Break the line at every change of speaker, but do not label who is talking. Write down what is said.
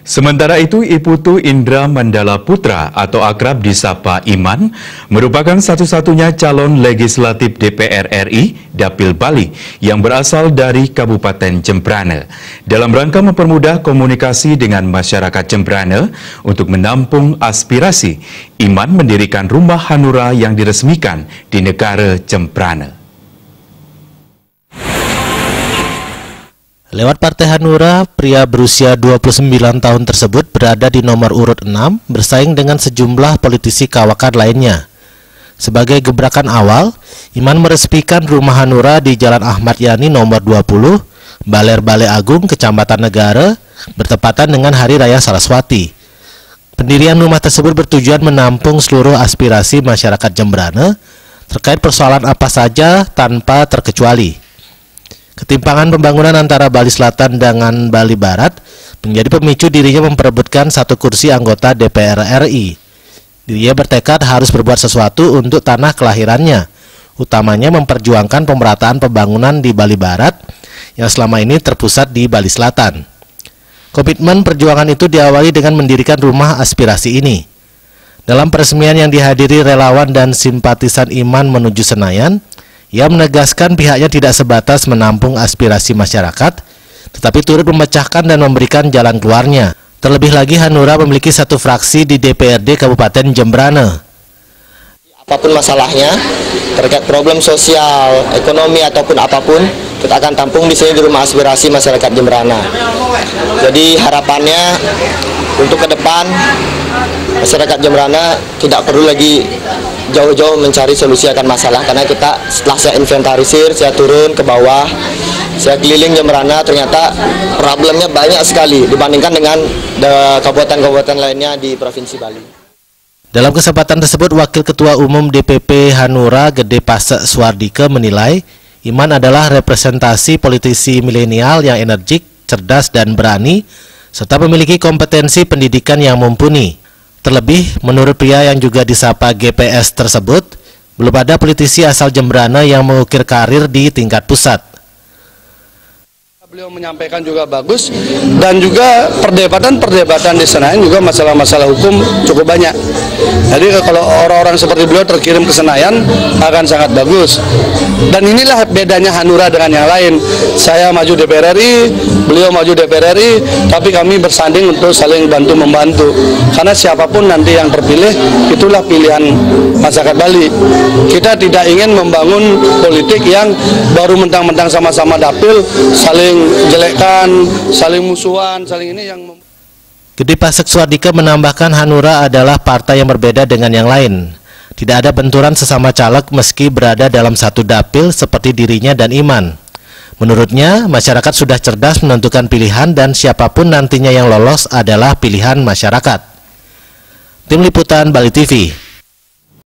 Sementara itu, Iputu Indra Mandala Putra atau akrab disapa Iman merupakan satu-satunya calon legislatif DPR RI Dapil Bali yang berasal dari Kabupaten Jembrana. Dalam rangka mempermudah komunikasi dengan masyarakat Jembrana untuk menampung aspirasi, Iman mendirikan rumah Hanura yang diresmikan di negara Jembrana.
Lewat Partai Hanura, pria berusia 29 tahun tersebut berada di nomor urut 6 bersaing dengan sejumlah politisi kawakan lainnya. Sebagai gebrakan awal, Iman meresmikan rumah Hanura di Jalan Ahmad Yani nomor 20, Baler Balai Agung, Kecamatan Negara, bertepatan dengan Hari Raya Saraswati. Pendirian rumah tersebut bertujuan menampung seluruh aspirasi masyarakat Jembrana terkait persoalan apa saja tanpa terkecuali. Ketimpangan pembangunan antara Bali Selatan dengan Bali Barat menjadi pemicu dirinya memperebutkan satu kursi anggota DPR RI. Dirinya bertekad harus berbuat sesuatu untuk tanah kelahirannya, utamanya memperjuangkan pemerataan pembangunan di Bali Barat yang selama ini terpusat di Bali Selatan. Komitmen perjuangan itu diawali dengan mendirikan rumah aspirasi ini. Dalam peresmian yang dihadiri relawan dan simpatisan Iman menuju Senayan, ia menegaskan pihaknya tidak sebatas menampung aspirasi masyarakat, tetapi turut memecahkan dan memberikan jalan keluarnya. Terlebih lagi, Hanura memiliki satu fraksi di DPRD Kabupaten Jembrana.
Apapun masalahnya, terkait problem sosial, ekonomi ataupun apapun, kita akan tampung di sini di rumah aspirasi masyarakat Jembrana. Jadi harapannya untuk ke depan masyarakat Jembrana tidak perlu lagi jauh-jauh mencari solusi akan masalah, karena kita setelah saya inventarisir, saya turun ke bawah, saya keliling Jembrana, ternyata problemnya banyak sekali dibandingkan dengan kabupaten-kabupaten lainnya di Provinsi Bali.
Dalam kesempatan tersebut, Wakil Ketua Umum DPP Hanura Gede Pasek Suardike menilai Iman adalah representasi politisi milenial yang energik, cerdas dan berani, serta memiliki kompetensi pendidikan yang mumpuni. Terlebih, menurut pria yang juga disapa GPS tersebut, belum ada politisi asal Jembrana yang mengukir karir di tingkat pusat.
Beliau menyampaikan juga bagus, dan juga perdebatan di Senayan juga masalah-masalah hukum cukup banyak. Jadi kalau orang-orang seperti beliau terkirim ke Senayan akan sangat bagus. Dan inilah bedanya Hanura dengan yang lain. Saya maju DPR RI, beliau maju DPR RI, tapi kami bersanding untuk saling bantu-membantu. Karena siapapun nanti yang terpilih, itulah pilihan masyarakat Bali. Kita tidak ingin membangun politik yang baru mentang-mentang sama-sama dapil, saling jelekkan, saling musuhan, saling ini yang...
Gede Pasek Suardike menambahkan Hanura adalah partai yang berbeda dengan yang lain. Tidak ada benturan sesama caleg meski berada dalam satu dapil seperti dirinya dan Iman. Menurutnya, masyarakat sudah cerdas menentukan pilihan dan siapapun nantinya yang lolos adalah pilihan masyarakat. Tim Liputan Bali TV.